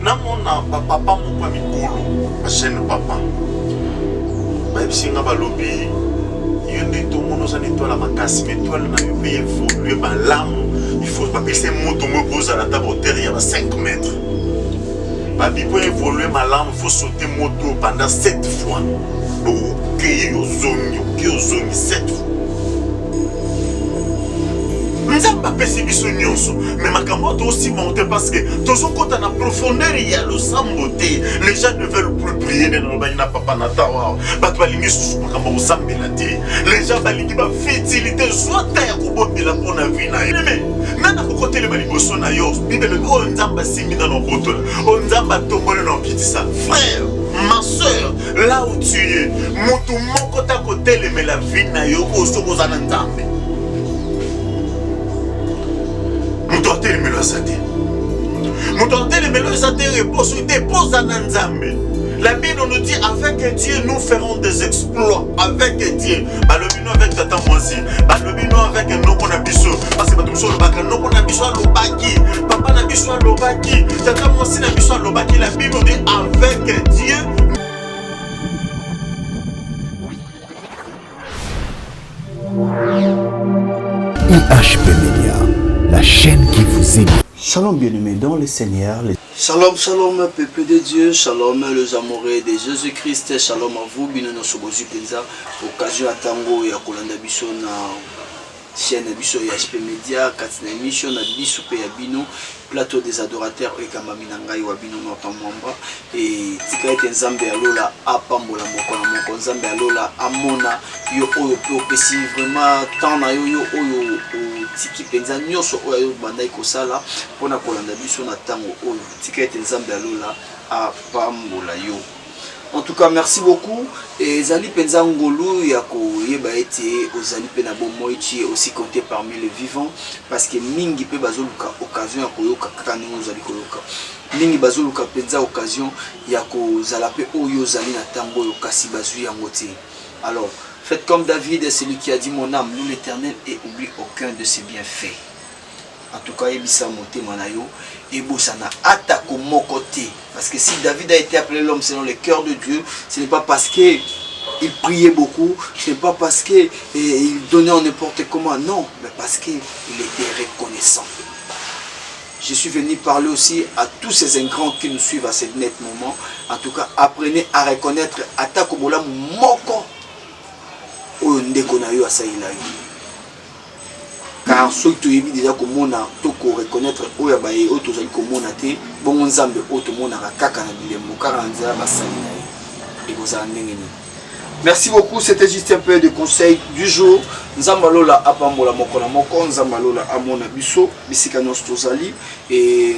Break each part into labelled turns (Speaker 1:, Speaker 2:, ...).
Speaker 1: namona papa moko ya mikolo jeune papa bayebisinga balobi yo nde tomona oza na étoile makasi mais étoile na yo mpe évolue malamu il faut bapesa moto moko ozala ta baauteur ya ba 5 mètres babi po évolue malamu il faut sauter moto pendant 7 fois okei ozongi 7 fois nzambe apesi biso nyonso mais makambo tosimante parce que tozokota na profondeur ya losambo te. Les gens ne veulent plus prier na papa na tawa bato balingi susu makambo kosambela te. Les gens balingi bafitilité zwata ya kobondela mpona vi na ye mais nana kokotelema liboso na yo bibele oyo nzambe asimbi na lobotola oyo nzambe atomboli na okitisa frère ma soeur là où tu es motu moko ta kotelemela vi na yo oyo soki oza na nzambe moto atelemelo aza te moto atelemelo eza te repose dépose na nzambe. La Bible nous dit avec Dieu nous ferons des exploits avec Dieu. Balobino avec tata mwasi balobino avec noko na biso parce que bato biso lobaka noko na biso lobaki papa na biso lobaki tata mwasi na biso lobaki. La Bible nous dit avec Dieu.
Speaker 2: IHP Media, la chaîne qui vous aime.
Speaker 3: Shalom bien-aimés dans le Seigneur.
Speaker 4: Shalom, shalom, peuple de Dieu. Shalom, les amoureux de Jésus-Christ. Shalom à vous. Bino sobozu penza. Occasion à tango ya kolanda biso na chaîne biso IHP Media. Katina émission na biso pe ya bino. Plateau des adorateurs et kamaminangai wa bino notamamba. Et tika ete nzambe ya lola apambola moko na moko. Nzambe ya lola amona yo oyo pe opesi vraiment tant na yo yo oyo tiki penza nyonso oyo bandai kosala pona kolanda biso na tango oyo tika ete nzambe ya lola apambola yo. En tout cas, merci beaucoup. Et Zali penza ngolu ya koyeba ete ozali pe na bomoi tu es aussi compté parmi les vivants parce que mingi pe bazoluka occasion ya koyoka kaka ndenge ozali koyoka. Mingi bazoluka penza occasion ya kozala pe oyo ozali na tango oyo kasi bazwi yango te. Alors, faites comme David, celui qui a dit mon âme loue l'Éternel et oublie aucun de ses bienfaits. En tout cas, Ebisa Moté Manayo et Bossana attaque au mon côté. Parce que si David a été appelé l'homme selon le cœur de Dieu, ce n'est pas parce qu'il priait beaucoup, ce n'est pas parce qu'il donnait en n'importe comment, non, mais parce qu'il était reconnaissant. Je suis venu parler aussi à tous ces ingrants qui nous suivent à ce net moment. En tout cas, apprenez à reconnaître attaque au bolam moko. Car ceux qui ont déjà komona to ko reconnaître oya baye auto zali komona te bon nzambe auto mona kaka na bilembo kaka nzela basali na ye eboza ndenge ni. Merci beaucoup, c'était juste un peu de conseil du jour. Nzamba lola apambola moko na moko nzamba lola amona biso bisika nyonso tozali et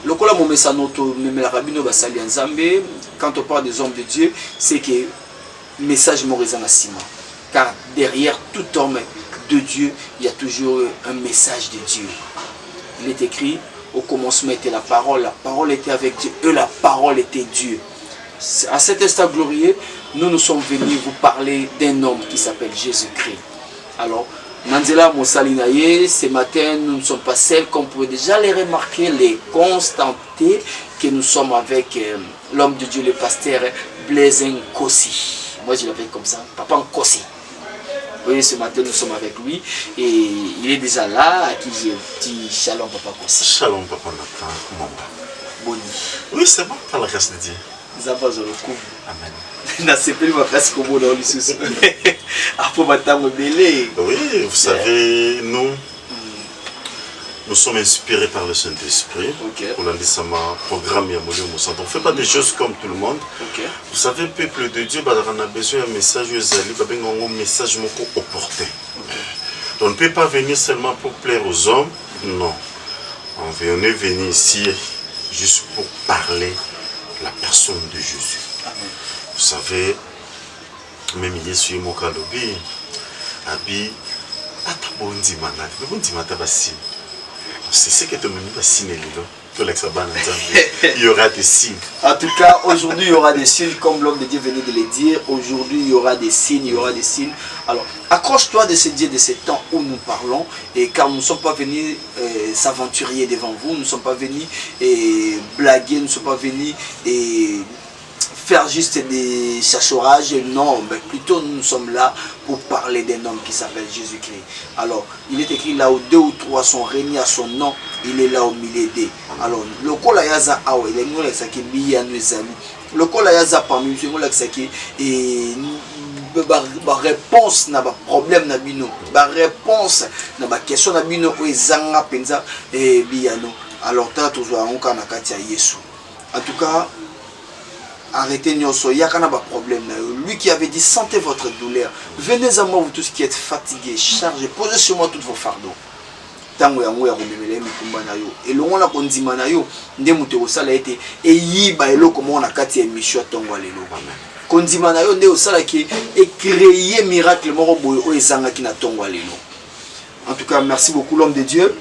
Speaker 4: lokola momesa noto memela rabino basali nzambe. Quand on parle des hommes de Dieu, c'est que message morizana sima. Car derrière tout homme de Dieu, il y a toujours un message de Dieu. Il est écrit, au commencement était la parole était avec Dieu, et la parole était Dieu. À cet instant glorieux, nous sommes venus vous parler d'un homme qui s'appelle Jésus-Christ. Alors, Nanzela Mosalinaye, ce matin, nous ne sommes pas seuls, comme vous pouvez déjà les remarquer, les constater que nous sommes avec l'homme de Dieu, le pasteur Blaise Nkossi. Moi, je l'appelle comme ça, Papa Nkossi. Vous voyez, ce matin, nous sommes avec lui et il est déjà là, à qui je dis Shalom Papa Nkossi.
Speaker 1: Shalom Papa Nathan, Mamba.
Speaker 4: Boni.
Speaker 1: Oui, c'est bon, par la grâce de Dieu.
Speaker 4: Zava Zolokou.
Speaker 1: Amen.
Speaker 4: Na sepeli ma place comme on a eu sous. Après matin belé.
Speaker 1: Oui, vous savez, nous sommes inspirés par le Saint-Esprit.
Speaker 4: Okay.
Speaker 1: On a dit ça ma programme ya molio mo santo. On fait pas des choses comme tout le monde.
Speaker 4: Okay.
Speaker 1: Vous savez, le peuple de Dieu, on a besoin d'un message uzali, un message moko opportun. Donc on ne peut pas venir seulement pour plaire aux hommes. Non. On est venu ici juste pour parler la personne de Jésus.
Speaker 4: Amen.
Speaker 1: Vous savez, même il est sur mon calobi, abi, atabondi manat, mais bondi mata basi. C'est ce que tu me dis basi nelilo. Il y aura des signes.
Speaker 4: En tout cas, aujourd'hui, il y aura des signes, comme l'homme de Dieu venait de le dire. Aujourd'hui, il y aura des signes, il y aura des signes. Alors, accroche-toi de ces dieux, de ces temps où nous parlons, et car nous ne sommes pas venus s'aventurer devant vous, nous ne sommes pas venus blaguer, nous ne sommes pas venus faire juste des chachorages, non, mais plutôt nous sommes là pour parler d'un homme qui s'appelle Jésus-Christ. Alors, il est écrit là où 2 ou 3 sont réunis à son nom, il est là au milieu d'eux. Alors, le kola yaza awa, il est nous l'exaki biya nous ezali. Le kola yaza parmi nous l'exaki et ba réponse na ba problème na bino, ba réponse na ba question na bino o ezanga penza et biya no. Alors, ta tozwa onka na kati ya Yesu. En tout cas, arrêtez Nyoso, il y a un problème. Lui qui avait dit sentez votre douleur, venez à moi vous tous qui êtes fatigués, chargés, posez sur moi tous vos fardeaux. Tango yango ya komemela mikumba na yo. Et longo na kondima na yo, nde muto osala ete e yiba eloko mo na kati ya mission tongo lelo. Kondima na yo nde osala ki e créer miracle moko boyo o ezanga ki na tongo lelo. En tout cas, merci beaucoup l'homme de Dieu.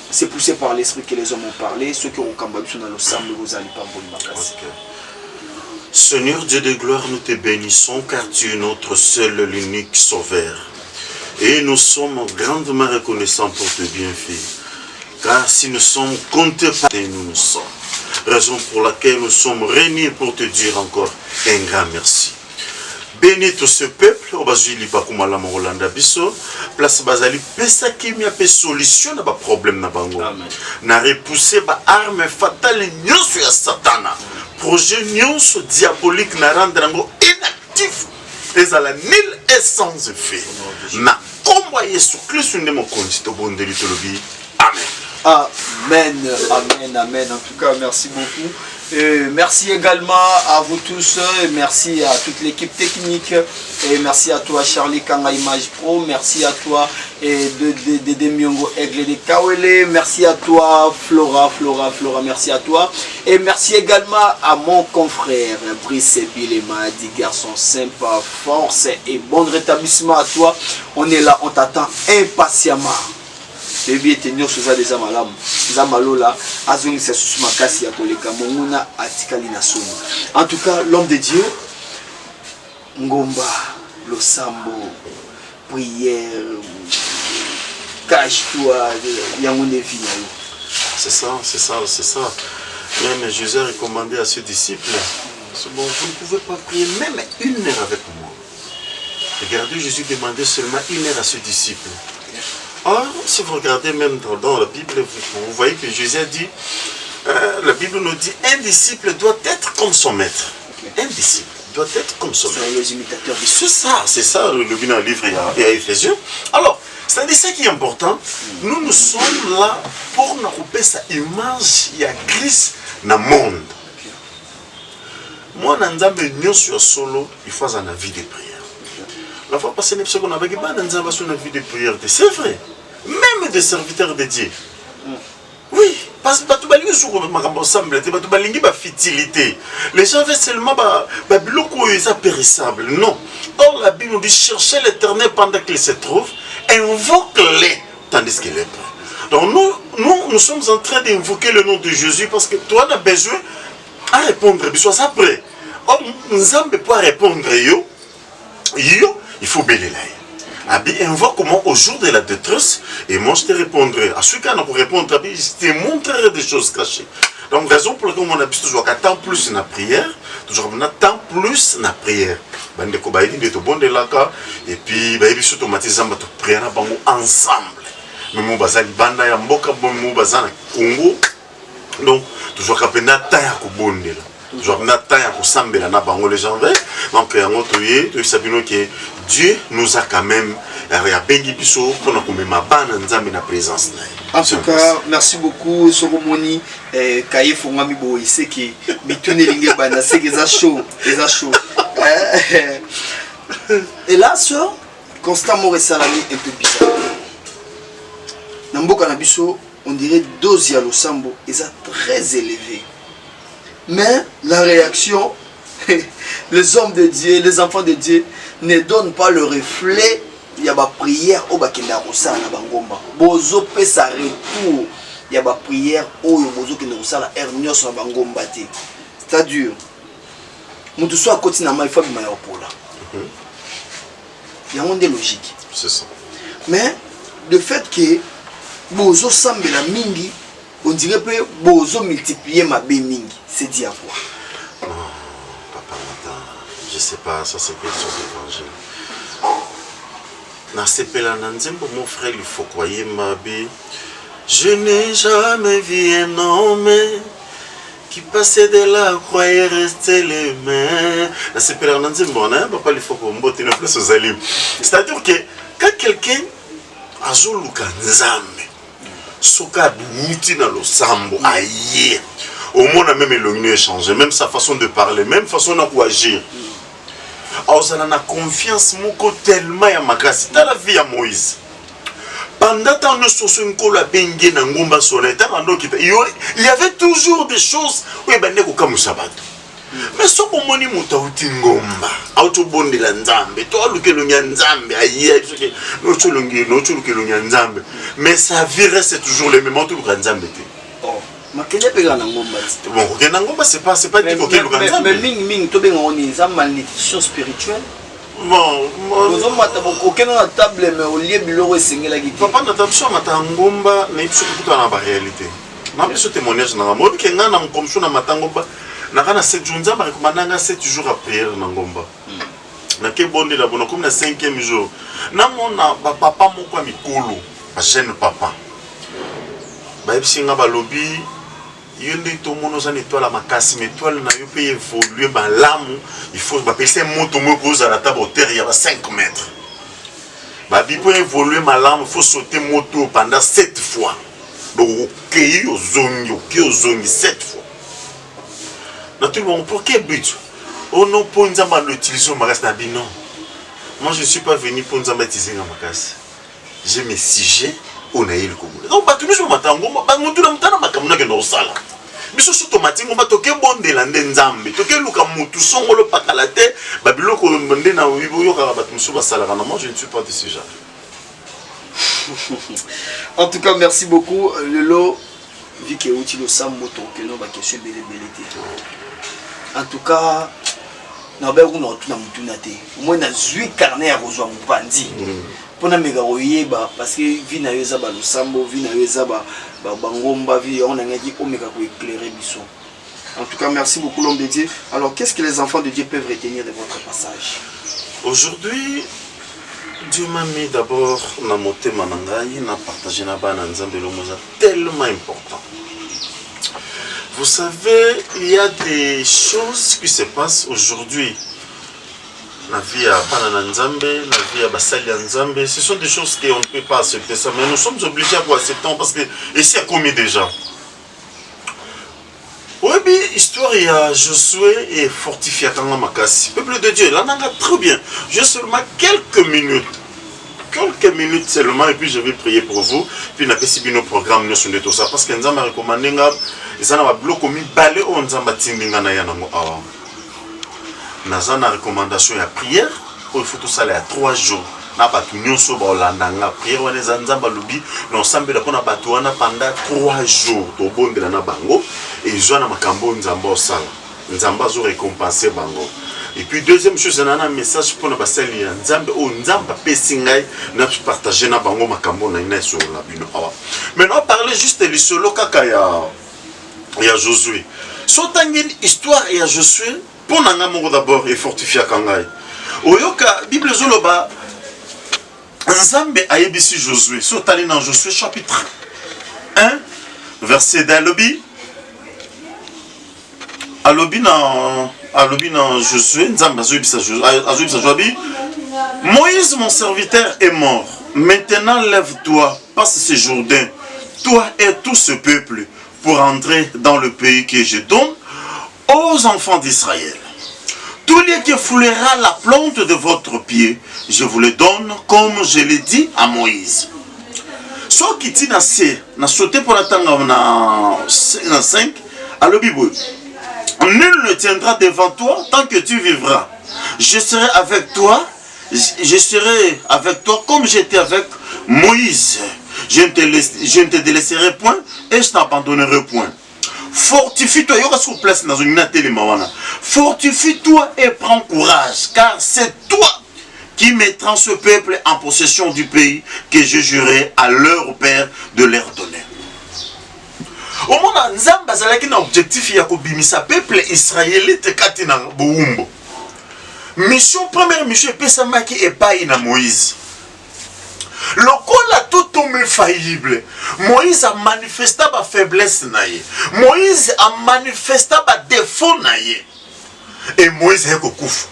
Speaker 4: C'est poussé par l'esprit que les hommes ont parlé. Ceux qui ont combattu dans le sang, vous allez pas vous le
Speaker 1: Seigneur Dieu de gloire, nous te bénissons car tu es notre seul, l'unique sauveur. Et nous sommes grandement reconnaissants pour tes bienfaits. Car si nous sommes comptés par tes, nous sommes. Raison pour laquelle nous sommes réunis pour te dire encore un grand merci. Bénis tout ce peuple, Obazuli Bakumala Morolanda Biso, place Bazali, pesa qui m'a fait solution à problème na bango. Na repoussé ba arme fatale nyonso ya Satana. Projet nyonso diabolique na rendre ngo inactif. Les à la nil et sans effet. Na komba Yesu Christ ne mo konzito bondeli tolobi. Amen.
Speaker 4: Amen, amen, amen. En tout cas, merci beaucoup. Merci également à vous tous. Merci à toute l'équipe technique. Et merci à toi, Charlie Kanga Image Pro. Merci à toi, de Miongo Aigle de Kawele. Merci à toi, Flora. Merci à toi. Et merci également à mon confrère, Brice Bilema, dit garçon sympa, force et bon rétablissement à toi. On est là, on t'attend impatiemment. En tout cas, l'homme de Dieu, Ngomba, Losambo, prière, cache-toi,
Speaker 1: c'est ça. Même Jésus a recommandé à ses disciples, bon, vous ne pouvez pas prier même 1 heure avec moi. Regardez, Jésus demandait seulement 1 heure à ses disciples. Or, si vous regardez même dans la Bible, vous voyez que Jésus a dit, la Bible nous dit, un disciple doit être comme son maître. Un disciple doit être comme son maître.
Speaker 4: Les imitateurs.
Speaker 1: C'est ça le but dans le livre et à Éphésiens. Alors, c'est-à-dire ce qui est important, nous sommes là pour nous couper sa image, il y a Christ dans le monde. Moi, dans le solo, il faut un avis de prière. La fois passée, on avait une vie de prière. C'est vrai. Même des serviteurs de Dieu. Oui. Parce que les gens veulent seulement que périssable. Non. Or, la Bible nous dit chercher l'éternel pendant qu'il se trouve, invoque-les tandis qu'il est prêt. Donc, nous sommes en train d'invoquer le nom de Jésus parce que toi, tu as besoin à répondre. Sois après. Or, nous avons pas répondre. Il faut béler là. Invoque comment au jour de la détresse, et moi je te répondrai. À ce cas, pour répondre, je te montrerai des choses cachées. Donc, raison pour laquelle on a toujours un temps plus dans la prière, toujours un temps plus dans la prière. Et puis, il y automatiquement de prier ensemble. Mais moi, je suis banda ya mboka, moi, Congo. Donc, toujours un temps à toujours un temps à s'embêter na bango les gens. Donc, que Dieu nous a quand même
Speaker 4: en tout cas, merci beaucoup Soromoni Kaye Fongami Boy, c'est qui Bitonnelingue Bana, c'est que ça chaud, et là, sur constamment ressalami un peu bizarre. Namboka Nabiso, on dirait dose ya Losambo, et ça très élevé. Mais la réaction, les hommes de Dieu, les enfants de Dieu ne donnent pas le reflet. Il y a ma prière au Bakenda Rosa na Bangomba. Bozo pe sa retour il y a ba prière oyo bozo ke no sala hernios na bangomba te. C'est-à-dire mutu so akoti na mai fa bima ya opola. Il y a un logique.
Speaker 1: C'est ça.
Speaker 4: Mais le fait que bozo sambela mingi, on dirait que bozo multiplier ma bé mingi, c'est dit à quoi?
Speaker 1: Non, papa Nathan, je sais pas, ça c'est question d'évangile. Na sepela na nzembo mon frère il faut croire ma bé. Je n'ai jamais vu un homme qui passait de la croix et restait les mains. Na sepela na nzembo na papa il faut qu'on botte une place aux alim. C'est-à-dire que quand quelqu'un a zoluka nzambe soka douti na lo sambo aye au monde a même élongé échanger même sa façon de parler même façon d'agir. Alors on a confiance moko tellement ya makasi dans la vie à Moïse. Pendant tant nous sommes la bengue na ngomba soleta il y avait toujours des choses où ben ne ko kamusabato. Mais ce que moni mutauti ngomba auto bonde la nzambe to alukelo nya nzambe aye no chulukelo nya nzambe mais sa vie reste toujours le même auto ka nzambe te.
Speaker 4: Oh makele pega na ngomba.
Speaker 1: Bon ko na ngomba c'est pas dit ko kelo ka nzambe.
Speaker 4: Mais ming to benga oni za malnutrition spirituelle.
Speaker 1: Bon
Speaker 4: nous on mata aucun na table mais au lieu biloko esengela giti.
Speaker 1: Papa na tabso mata ngomba na ipso ko na ba réalité. Na biso témoignage na mo ke nga na komsho na matangomba. Nakana 7 jours nzamba rekomandanga 7 jours à prière na ngomba. Na ke bonde la bona comme na 5e jour. Na mona ba papa moko a mikolo, ba jeune papa. Ba ebisinga ba lobby yende to mono za étoile makasi mais étoile na yo pe évoluer ba lamu, il faut ba pese moto moko za la table terre ya ba 5 mètres. Ba bi pour évoluer ma lamu, il faut sauter moto pendant 7 fois. Donc OK yo zongi 7 fois. Naturellement, pour quel but? Oh non, pour nous l'utiliser au magasin non. Moi, je ne suis pas venu pour nous utiliser au magasin. J'ai mes sujets, on a eu le Congo. Donc, tu me dis, je automatique, on va toquer bon de l'année nzambe. Toquer le kamutu son le pakalate, babilo ko mbende na wibo ka batmuso basalaka. Moi, je ne suis pas de ce genre.
Speaker 4: En tout cas, merci beaucoup. Lelo, vu que outil le samboto que nous va question belé. En tout cas, na ba kuna tuna mutuna te. Moi na zui carnet ya kozwa mupandi. Pona mega oyeba parce que vie na yoza ba losambo, vie na yoza ba bangomba vie on a ngaki o mega ko éclairer biso. En tout cas, merci beaucoup l'homme de Dieu. Alors, qu'est-ce que les enfants de Dieu peuvent retenir de votre passage?
Speaker 1: Aujourd'hui, Dieu m'a mis d'abord na motema na ngai na partager na ba na nzambe lo moza tellement important. Vous savez, il y a des choses qui se passent aujourd'hui. La vie à Panananzambe, la vie à Basali Nzambe, ce sont des choses qu'on ne peut pas accepter ça. Mais nous sommes obligés à accepter parce que ici a commis déjà. Oui, bien, histoire, il y a Josué et fortifié à Makassi. Peuple de Dieu, là, on a très bien. J'ai seulement quelques minutes. Quelques minutes seulement, et puis je vais prier pour vous. Puis, on a fait nos programmes, nous sommes tout ça. Parce que nous avons recommandé, nous avons bloqué, balé, on a tindé, nous avons une recommandation à prière. Il faut tout ça à 3 jours. Nous avons prière, nous avons pendant 3 jours. Et ils ont récompensé bango. Et puis deuxième chose, on a un message pour nous passer Nzambe ou Nzamba pesingai na partager na bango makambo na ina sur la bino awa. Maintenant parler juste de solo kaka ya Josué. Sotangi histoire ya Josué pour nanga moko d'abord et fortifier kangai. Oyoka Bible zoloba Nzambe ayebisi Josué. Sotali dans Josué chapitre 1 verset d'alobi. Alobi dans Josué, Moïse mon serviteur est mort. Maintenant lève-toi, passe ce Jourdain, toi et tout ce peuple, pour entrer dans le pays que je donne aux enfants d'Israël. Tout lieu qui foulera la plante de votre pied, je vous le donne comme je l'ai dit à Moïse. Soit qui dit na sauté pour attendre na 5, alobi boy. Nul ne tiendra devant toi tant que tu vivras. Je serai avec toi comme j'étais avec Moïse. je ne te délaisserai point et je t'abandonnerai point. Fortifie-toi, il y aura sur place dans une télémawana. Fortifie-toi et prends courage, car c'est toi qui mettra ce peuple en possession du pays que je jurai à leur père de leur donner. Au moment où Nzamba zalaki na objectif ya kobimisa peuple israélite kati na boumbo. Mission, première mission epesamaki epai na Moïse. Lokola tout tombé faillible, Moïse a manifesté sa faiblesse naïe. Moïse a manifesté sa défaut naïe. Et Moïse est kokufa.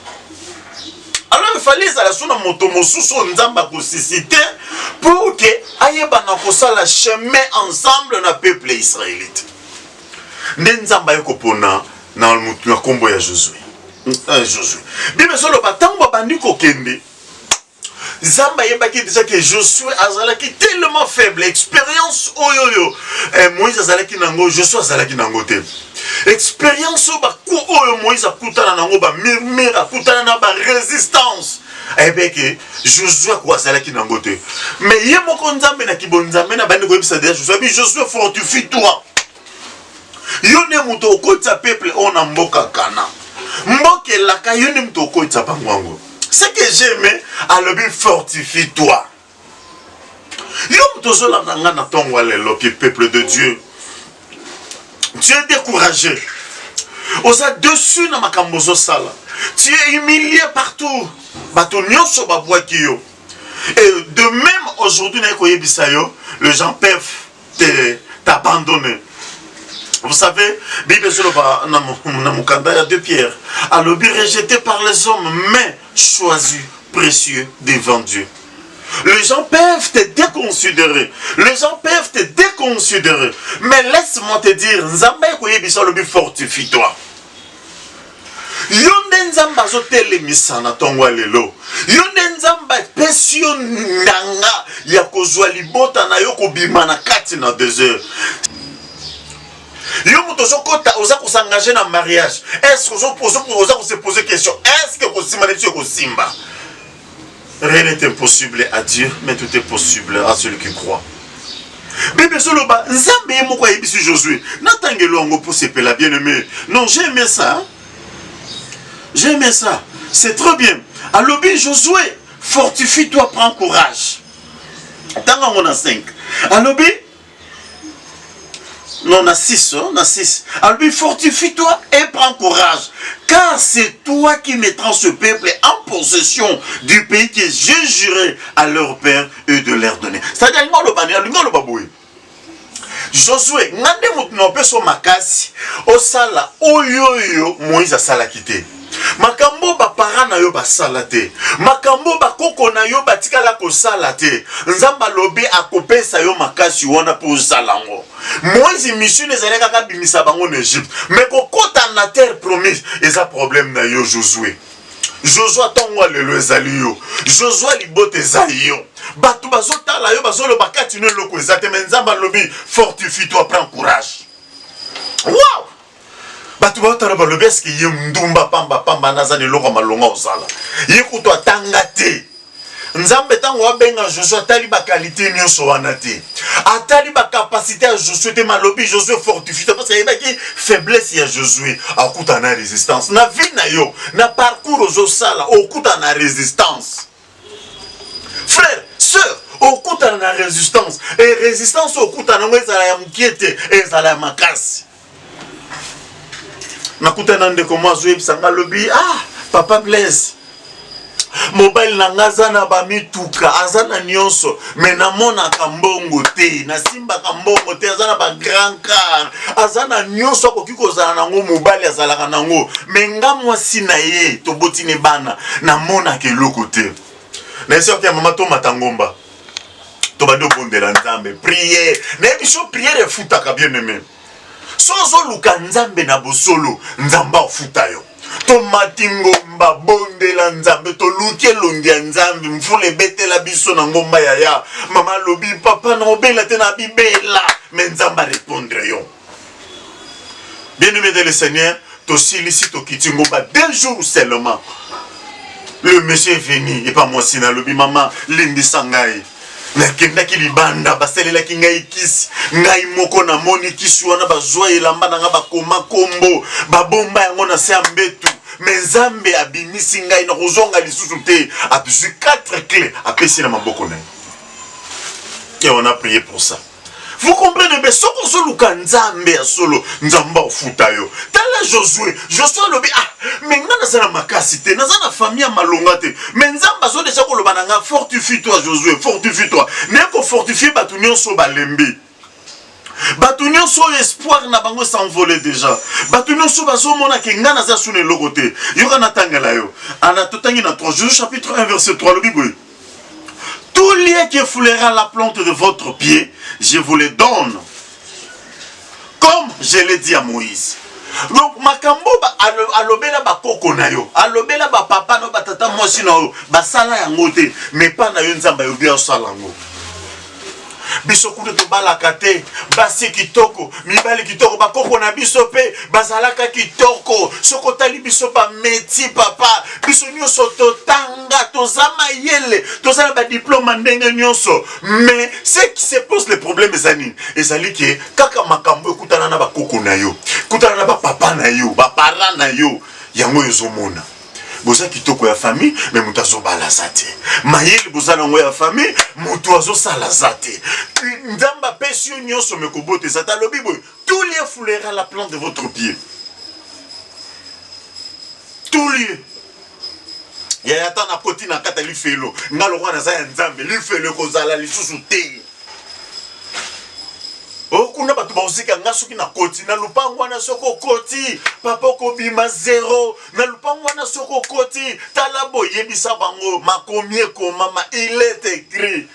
Speaker 1: Alors il fallait que la sonne motomosu son nzamba suscité pour que ayeba na kosala chemin ensemble na peuple israélite. Nzamba yokopona na mutu na kombo ya Josué. Josué. Bible solo batango bandi kokende. Zamba yebaki déjà que Josué azalaki tellement faible, expérience oyoyo. Moïse azalaki nango, Josué azalaki nango te. Expérience baku oyo Moïse akutana nango ba murmure akutana na ba résistance. Ebeke Josué ko azalaki nango te. Mais ye moko nzambe na kibonzambe na bandi ko yebisa déjà Josué fortifie-toi. Yo ne muto okotsa peuple on mboka kana. Mboka laka yo ne muto okotsa pangwango. Ce que j'aime, alors bien fortifie-toi. Yom tozola nanga tongwa lelo ki peuple de Dieu. Tu es découragé. Osa dessus na makambozo sala. Tu es humilié partout. Bato nyonso babwa kiyo. Et de même aujourd'hui na koyebisa yo, les gens peuvent t'abandonner. Vous savez, Bible sur le Mukanda de Pierre, alors bien rejeté par les hommes, mais choisi, précieux devant Dieu. Les gens peuvent te déconsidérer. Les gens peuvent te déconsidérer. Mais laisse-moi te dire, Nzamba koyebisa lobi fortifie-toi. Yonde Nzamba zotele misana tongwa lelo. Yonde Nzamba pesio nanga ya kozwa libota na yo kobima na kati na désert. Yo muto zokota oza ko s'engager dans mariage. Est-ce que oza ko se poser question, est-ce que ko simba ne ko simba? Rien n'est impossible à Dieu, mais tout est possible à celui qui croit. Bébé Soloba, Nzambe yemoko yebisi Josué. Natangelo ngo pour sepela bien-aimé. Non, j'ai aimé ça. Hein? J'ai aimé ça. C'est très bien. Alors bien Josué, fortifie-toi, prends courage. Tanga on a 5. Alors bien non, on a 6, on a 6. Alors, fortifie-toi et prends courage. Car c'est toi qui mettras ce peuple en possession du pays que j'ai juré à leur père et de leur donner. C'est-à-dire, Josué, ngande mutnope so makasi, osala, oyoyo, Moïse a sala quitté. Makambo ba parana yo ba salate. Makambo ba koko na yo batikala ko salate. Nzamba lobi akopesa yo makasi wana po salango. Moïse mission ezaleka kaka bimisa bango en Égypte. Mais kokota na terre promise, eza problème na yo Josué. Josué tongwa lelo ezali yo. Josué libote ezali yo. Batu bazotala yo bazolo bakati ne loko ezate mais Nzamba lobi fortifie-toi, prends courage. Wow! Batu baotala balobi eske ye ndumba pamba nazani loko malonga osala. Ye kuto atanga te. Nzambe tango abenga Josué atali ba qualité nyonso wana te. Atali ba capacité à Josué te malobi Josué fortifie parce que yebaki faiblesse ya Josué akuta na résistance. Na vie na yo, na parcours osala okuta na résistance. Frère, sœur, okuta na résistance. Et résistance okuta na ezala ya mukiete, ezala ya makasi. Nakuta nande comment jouer sanga lobi papa Blaise mobile nanga zana ba mituka azana nyonso mais namona kambongo te na simba kambongo te azana ba grand car azana nyonso ko kiko zana nango mobile azalaka nango mais nga mwasi na ye to botine bana namona ke lokote na sio ke mama to matangomba to ba do bondela nzambe prière na biso prière efutaka bien aimé. Sozo luka nzambe na bosolo nzamba ofuta yo. To matingomba bonde la nzambe to luke longi nzambe mfule bete la biso na ngomba ya mama lobi papa na obela te na bibela mais nzamba répondre yo. Bien-aimé de le Seigneur, to silisi to kiti ngomba 2 jours seulement. Le monsieur est venu et pas moi sina lobi maman lindi sangai. nakendaki libanda basalelaki ngai kisi ngai moko na moni kisi wana bazwa elamba na nga bakoma kombo babomba yango na se ya mbetu me nzambe abimisi ngai na kozonga lisusu te abizwi 4 clés apesi na maboko na ye. Et on a prié pour ça. Vous comprenez, mais ce qu'on se loue quand Nzambe a solo, Nzamba au foutayo. Tala Josué, Josué lobi, mais n'a pas ma cassité, n'a pas famille à malongate. Mais Nzamba so déjà qu'on le bananga, fortifie-toi Josué, fortifie-toi. N'est qu'on fortifie batunion so balembi. Batunion so espoir na bango s'envoler déjà. Batunion so baso mona ke ngana za sune logote. Yoka natangala yo. Ana totangi na 3 Josué chapitre 1 verset 3 le Bible. Tout lieu qui foulera la plante de votre pied, je vous le donne. Comme je l'ai dit à Moïse. Donc, makambo alobela ba koko na yo, alobela ba papa no ba tata mwasi na yo, ba sala yango te, mais pas na yo nzamba yo bia sala yango. Biso kude to balaka te, basi kitoko, mibali kitoko, ba koko na biso pe, bazalaka kitoko, soko tali biso ba meti papa, biso nyonso to tanga, to zama yele, to zala ba diplôme ndenge nyonso. Mais ce qui se pose le problème ezali, ezali ke kaka makambo ekutana na ba koko na yo, kutana na ba papa na yo, ba parents na yo, yango ezomona. Boza kitoko ya famille, mais mutazo balazate. Mayeli boza nango ya famille, mutazo salazate. Ndamba pesio nyonso mekobote zata lobi boy. Tout lieu foulera la plante de votre pied. Tout lieu. Ya yata na koti na kata li felo. Ngalo wana za ya nzambe li felo kozala li susu te. Okuna batu bausika ngasuki na koti na lupango wana soko koti papa ko bima 0 na lupango wana soko koti talabo yebisa bango makomie ko mama il est écrit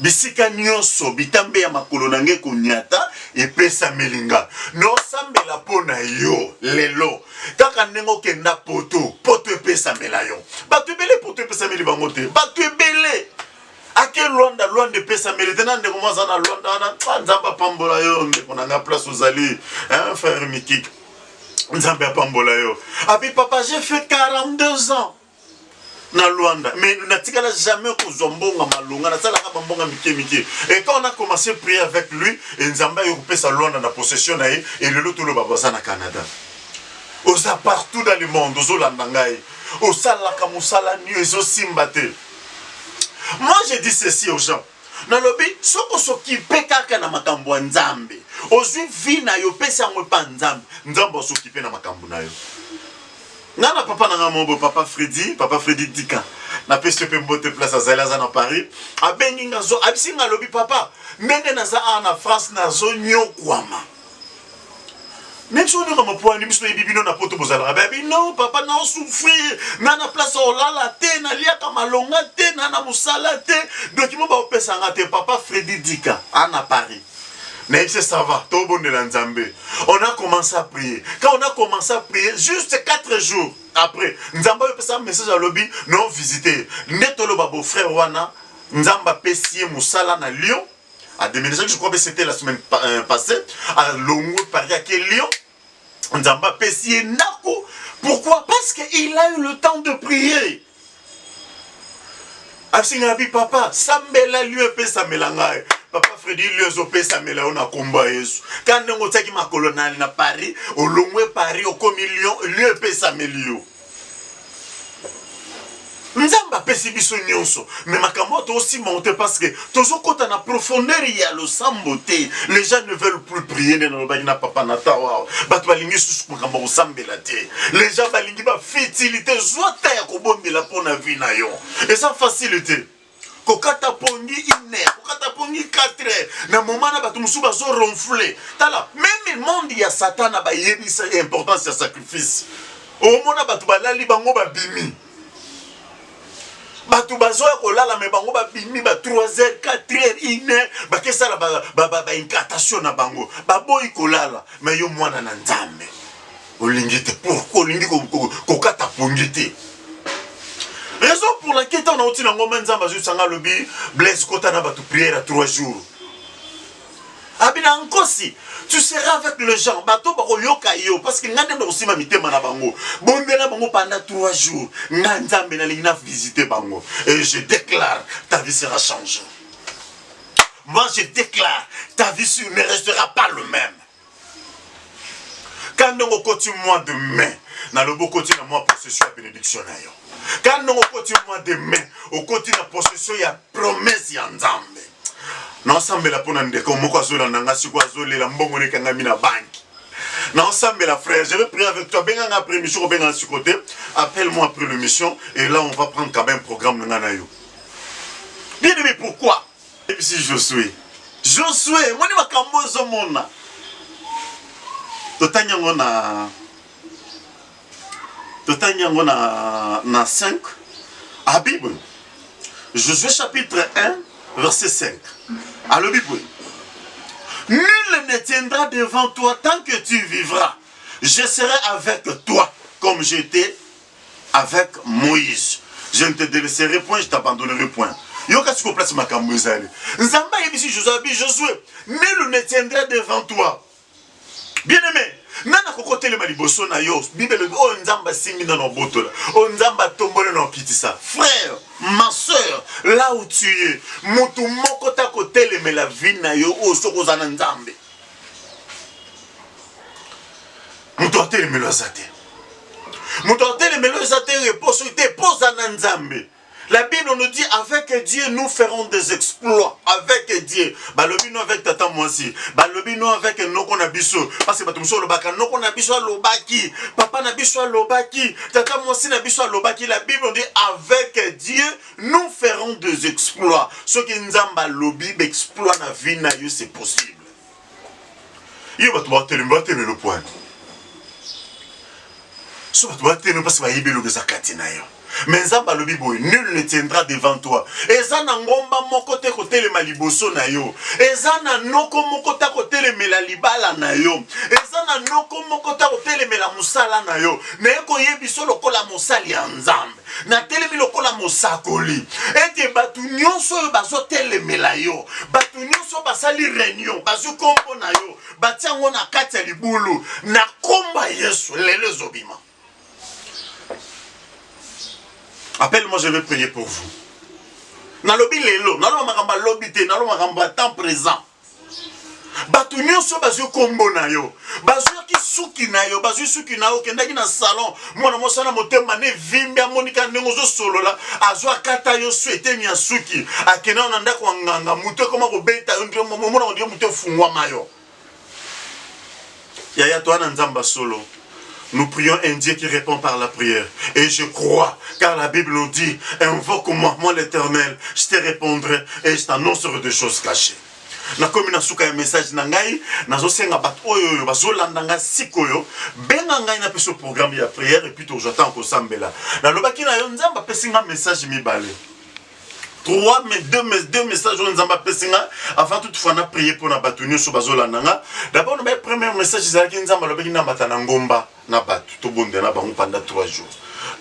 Speaker 1: bisika nyonso bitambe ya makolo nange kunyata epesa melinga no sambela pona yo lelo kaka nengo kenda poto epesa mela yo batu ebele poto epesa meli bango te batu ebele ake Luanda pesa mérite nande commence na Luanda na nzamba pambola yo ndeko na place ozali frère Mikik nzamba pambola yo abi papa j'ai fait 42 ans na Luanda mais natikala jamais kozombonga malonga na sala ka bambonga mike et quand on a commencé à prier avec lui et nzamba yo pesa Luanda na possession na et le loto lo babaza na Canada oza partout dans le monde ozolanda ngai osala ka musala ni ezo simbate. Moi je dis ceci aux gens. Na lobi soko s'occuper kaka na makambo nzambe. Ozwi vi na yo pesa ngo pa nzambe. Nzambe s'occuper na makambo na yo. Nana papa na ngamo papa Freddy Dika. Na pese pe mbote place à Zalaza na Paris. Abengi ngazo abisinga lobi papa. Ndenge na za na France na zo nyokwama. Même si on est comme un point, nous sommes na poto bozala. Baby non, papa n'a souffrir. Nana place au la te, na lia kamalonga te, nana musala te. Donc il m'a pas opé sangate. Papa Freddy Dika, à Paris. Mais ça va, tout bon de l'Anzambe. On a commencé à prier. Quand on a commencé à prier, juste 4 jours après, Nzamba a fait un message à lobby, non visité. Netolo babo frère Wana, Nzamba Pessie Moussala na Lyon. À déménager, je crois que c'était la semaine passée, à Longwe, Paris, à Lyon, Nzamba Pessie Nako. Pourquoi? Parce qu'il a eu le temps de prier. Absingabi papa, Sambela lui pesa melangaye. Papa Freddy lui pesa mela on a combat Yesu. Quand on a ma colonel na Paris, au Longwe Paris, au Comilion, lui pesa melio. Nzamba pesi biso nyonso mais makambo to aussi monter parce que tozo kota na profondeur ya lo samboté les gens ne veulent plus prier na ba na papa na tawa batu balingi susu makambo ko sambela te les gens balingi ba fertilité zwata ya ko bombela pona vie na yo et ça facilité kokata pongi 1 heure kokata pongi 4 heures na moment na batu musu bazo ronfler tala même le monde ya satana ba yebisa importance ya sacrifice au mona batu balali bango ba bimi batu bazoya kolala me bango ba bimi ba 3h 4h 1h ba kesa la ba incantation na bango ba boyi kolala mais yo mwana na nzambe olingi te pourquoi olingi ko kata pongite raison pour laquelle on a outil ngoma nzamba zo sanga lobi bless kota na batu prière à 3 jours Abina Nkosi, tu seras avec les gens. Bato bako yoka yo. Parce que ngande aussi ma mité mana bango. Bondela bango pendant 3 jours. Nganzambe na lina visiter bango. Et je déclare, ta vie sera changée. Moi je déclare, ta vie ne restera pas le même. Quand on continue mois de mai, na lobo continue moi possession à bénédiction na yo. Quand on continue mois de mai, on continue la possession ya promesse ya Nzambe. Na ensemble la pona ndeko moko azola nanga siko azole la mbongo ne kanga mina banki. Na ensemble la frère, je vais prier avec toi. Benga après mission, benga sur côté. Appelle-moi après l'émission et là on va prendre quand même un programme nanga yo. Bien aimé, pourquoi? Et puis si Josué, moi ni makambo zo mona. Totanya na 5 à Bible. Josué chapitre 1 verset 5. À la Bible. Nul ne tiendra devant toi tant que tu vivras. Je serai avec toi comme j'étais avec Moïse. Je ne te délaisserai point, je t'abandonnerai point. Yoka si place ma kamuzali. Nzamba yebisi Josué, nul ne tiendra devant toi. Bien-aimé, nana kokote le maliboso na yo, Bible oh nzamba simi na no botola. Oh nzamba tombole no kitisa. Frère, ma soeur, là où tu es, mutu moko ta kote le la vie na yo o soko za nzambe. Mutu atele melo zate. Mutu atele melo zate repose te posa na nzambe. La Bible nous dit avec Dieu nous ferons des exploits. Avec Dieu. Balobi nous avec tata moisi. Balobi nous avec noko na biso. Parce que batumso lobaka noko na biso lobaki. Papa na biso lobaki. Tata moisi na biso lobaki. La Bible nous dit avec Dieu nous ferons des exploits. Ce qui nzamba lobi exploit na vie na yo c'est possible. Yo batubate le point. So batubate le parce que ba yibelo ke zakati na yo. Mais Nzamba lobi boy, nul ne tiendra devant toi. Ezana ngomba moko te kote le maliboso na yo. Ezana noko moko ta kote le melalibala na yo. Ezana noko moko ta kote le mela musala na yo. Na eko yebiso lokola musali ya Nzambe. Na telemi lokola musakoli. Ete batu nyonso bazo telemela yo. Batu nyonso basali réunion, bazo kombo na yo. Batiango na kati ya libulu. Na komba Yesu lelo zobima. Appelle-moi, je vais prier pour vous. Nalobi lelo, naloba makamba lobité, naloba makamba temps présent. Batu nyonso bazyo kombo na yo. Bazyo ki suki na yo, bazyo suki na yo kendaki na salon. Mwana mosana motema ne vimbi amonika ndenge zo solo la. Azwa kata yo swete nya suki. Akena onanda kwa nganga muto koma ko beta yo mona ondio muto fungwa mayo. Yaya to ana nzamba solo. Nous prions un Dieu qui répond par la prière. Et je crois, car la Bible nous dit, invoque-moi, moi l'Éternel, je te répondrai et je t'annoncerai des choses cachées. Na komi na suka ya message na ngai, nazo senga bat oyo bazolanda nga sikoyo, benga ngai na peso programme ya prière et puis j'attends ko sambela. Na lobaki na yo nzamba pesinga message mibale. Deux messages on nzamba pesinga avant toutefois na prier pour na batunyo so bazolanda nga. D'abord le premier message zalaki nzamba lobaki na batana ngomba na batu to bondela bango pendant 3 jours.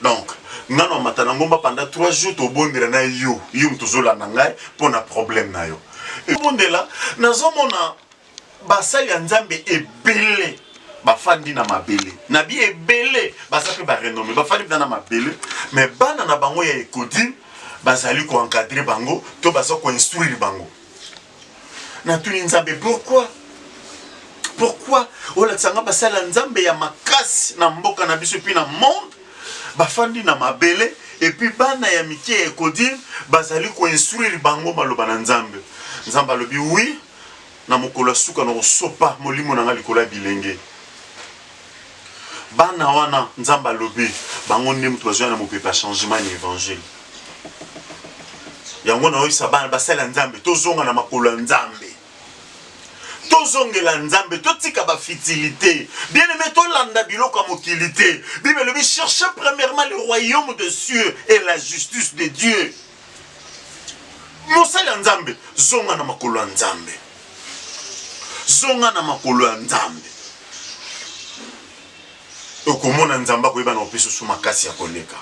Speaker 1: Donc nano matana ngomba pendant 3 jours to bondela na yo mtozolanda ngai pour na problème na yo. Et bondela nazomona basali ya nzambe ebele bafandi na mabele. Nabi ebele basape ba renommé bafandi na mabele mais bana na bango ya ekodi bazali ko encadrer bango to baso ko instruire bango. Na tuni nzambe pourquoi ola tsanga basala nzambe ya makasi na mboka na biso puis na monde bafandi na mabele et puis bana ya mikie ekodi bazali ko instruire bango maloba na nzambe. Nzamba lobi oui na mokolo suka na sopa molimo na ngali kola bilenge. Bana wana nzamba lobi bango ndem tozo na mopepa changement na évangile. Yango na oyisa bana basala nzambe tozonga na makolo ya nzambe. Tozongela nzambe totika ba fitilité. Bien aimé tolanda biloko mokilité. Bible lobi cherchez premièrement le royaume de Dieu et la justice de Dieu. Mosala nzambe zonga na makolo ya nzambe. Zonga na makolo ya nzambe. Okomona nzamba ko ibana opeso suma kasi ya koleka.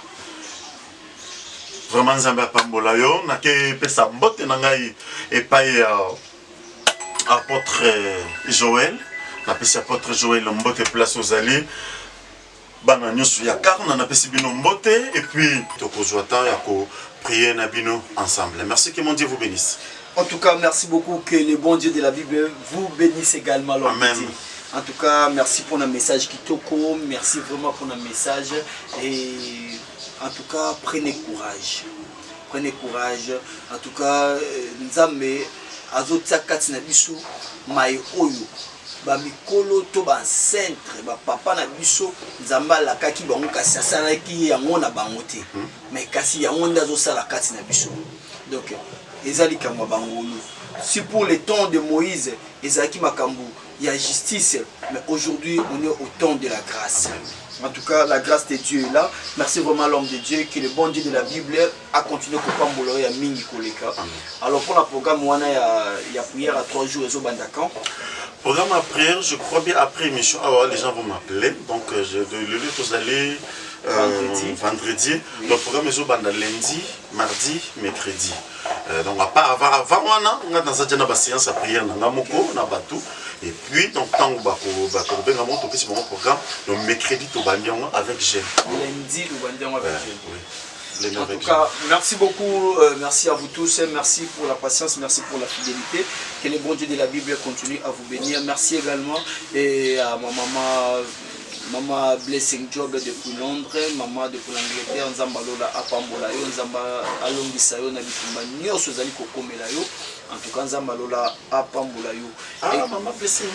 Speaker 1: Vraiment nzambe apambola yo na ke pesa mbote na ngai epai apôtre Joël. Napesi apôtre Joël mbote place aux allées. Bana nyonso ya karna napesi bino mbote et puis tokozwa temps ya ko prier na bino ensemble. Merci que mon Dieu vous bénisse.
Speaker 4: En tout cas, merci beaucoup, que le bon Dieu de la Bible vous bénisse également.
Speaker 1: Amen.
Speaker 4: En tout cas, merci pour le message Kitoko, merci vraiment pour le message et en tout cas, prenez courage. Prenez courage. En tout cas, Nzambe azotia kati na biso mai oyo ba mikolo to ba centre ba papa na biso Nzamba la kaki bango kasi asalaki yango na bango te. Mais kasi yango ndazo sala kati na biso. Donc ezali kamwa bangolo. Si pour le temps de Moïse, ezaki makambu, il y a justice, mais aujourd'hui on est au temps de la grâce. En tout cas, la grâce de Dieu est là. Merci vraiment à l'homme de Dieu, que le bon Dieu de la Bible a continué à Pamboloy à Mingi Koleka. Alors pour le programme, il y a prière à 3 jours et Bandakan.
Speaker 1: Programme à prière, je crois bien après émission. Ah, les gens vont m'appeler. Donc je le lieu tous aller vendredi. Oui. Le programme est banda lundi, mardi, mercredi. Donc avant on a dans cette séance à prière na moko na batou. Et puis donc tant que ben mon topi c'est mon programme. Donc mercredi to bandion avec Jean.
Speaker 4: Lundi to bandion avec Jean.
Speaker 1: Oui.
Speaker 4: En tout cas, merci beaucoup, merci à vous tous, merci pour la patience, merci pour la fidélité. Que le bon Dieu de la Bible continue à vous bénir. Merci également et à ma maman Blessing Job depuis Londres, maman depuis l'Angleterre, Nzamba Lola Apambola yo, Nzamba Alongisa yo na bitumba nyonso zali kokomela yo. En tout cas, Nzamba Lola Apambola yo.
Speaker 1: Ah, maman Blessing.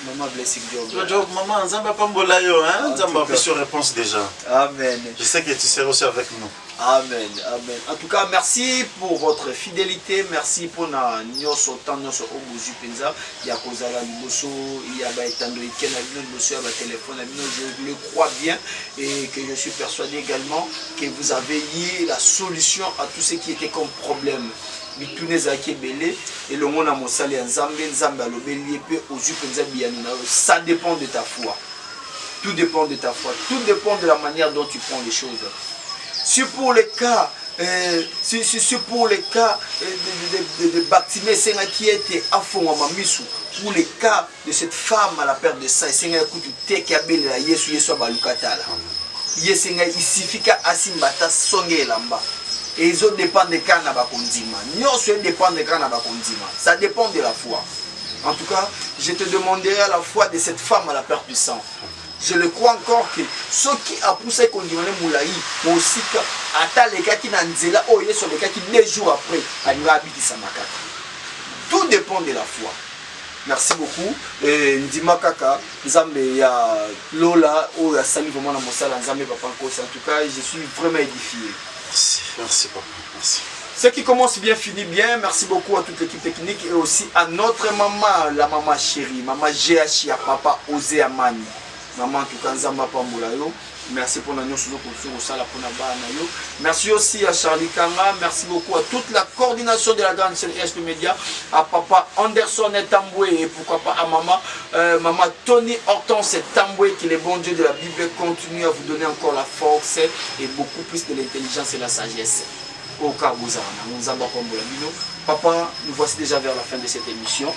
Speaker 4: Maman Blessing Job.
Speaker 1: Maman Nzamba Apambola yo, hein? Nzamba a sur réponse déjà.
Speaker 4: Amen.
Speaker 1: Je sais que tu seras aussi avec nous.
Speaker 4: Amen, amen. En tout cas, merci pour votre fidélité, merci pour na nyoso temps nyoso obuzu penza ya kozala liboso ya ba etando ikena bino liboso ya ba téléphone bino, je le crois bien et que je suis persuadé également que vous avez eu la solution à tout ce qui était comme problème. Bituneza ki belé et le monde a mosali nzambe nzambe alobeli pe ozu penza biyanu na ça dépend de ta foi. Tout dépend de ta foi, tout dépend de la manière dont tu prends les choses. Si pour les cas, pour les cas de Bartimée qui était à fond à Mamisou, pour les cas de cette femme à la perte de sang, c'est un coup de thé qui a bien la Yesu Yesu Balukatala. Yesu il suffit qu'à Asimbata songe lamba. Et ils ont dépend de cas na bakondima. Nyonso dépend de cas na bakondima. Ça dépend de la foi. En tout cas, je te demanderai à la foi de cette femme à la perte du sang. Je le crois encore que ceux qui a poussé qu'on dit moulaï aussi ata les gars qui n'ont nzela oh yes sur les gars qui 2 jours après à nous habiter Samakata. Tout dépend de la foi. Merci beaucoup. Ndima kaka Nzambe ya Lola oh ya sali vraiment na mosala Nzambe papa Nkosi. En tout cas, je suis vraiment édifié.
Speaker 1: Merci papa. Merci.
Speaker 4: Ce qui commence bien finit bien. Merci beaucoup à toute l'équipe technique et aussi à notre maman, la maman chérie, maman GH, papa Osé Amani. Maman, en tout cas, Nzamba Pambola yo. Merci pour la merci aussi à Charlie Kanga. Merci beaucoup à toute la coordination de la grande chaîne ESP Média. À papa Anderson et Tamboué. Et pourquoi pas à maman, maman Tony Hortense et Tamboué. Que les bons dieux de la Bible continuent à vous donner encore la force et beaucoup plus de l'intelligence et la sagesse. Au cas où vous avez Nzamba Pambola. Papa, nous voici déjà vers la fin de cette émission.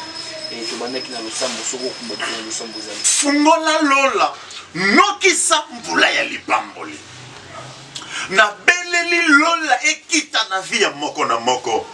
Speaker 4: Et que
Speaker 1: Fungola Lola, Nokisa Mbula ya Libamboli. Na beleli Lola ekita na via moko na moko.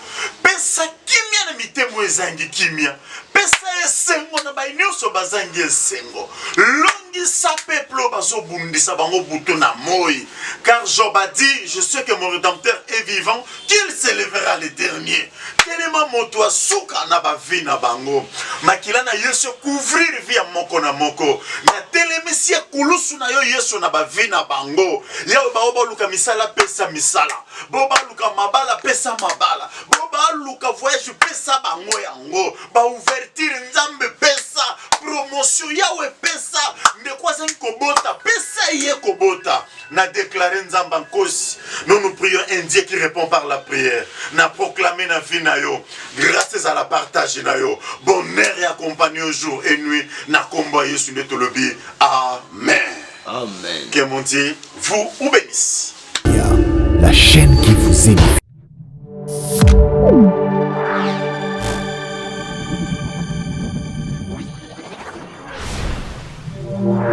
Speaker 1: Pesa kimia na mitemo ezangi kimia. Pesa esengo na bainyoso bazangi esengo. Longisa peuple bazo bundisa bango buto na moi. Car Job a dit, je sais que mon rédempteur est vivant, qu'il s'élèvera le dernier. Tellement mon toit souka na ba vie na bango. Makila na yeso couvrir via moko na moko. Na telemesia kulusu na yo yeso na ba vie na bango. Ya ba oba luka misala pesa misala. Boba luka mabala pesa mabala. Boba luka voyage pesa bango yango. Ba ouverture nzambe pesa. Promotion yawe pesa. Ndekwa zan kobota pesa ye kobota. Na déclaré Nzamba Nkosi. Nous prions un Dieu qui répond par la prière. Na proclamé na vie na yo. Grâce à la partage na yo. Bonheur et accompagné au jour et nuit. Na combat Yesu netolobi. Amen.
Speaker 4: Amen.
Speaker 1: Que mon Dieu vous bénisse.
Speaker 2: La chaîne qui vous édifie.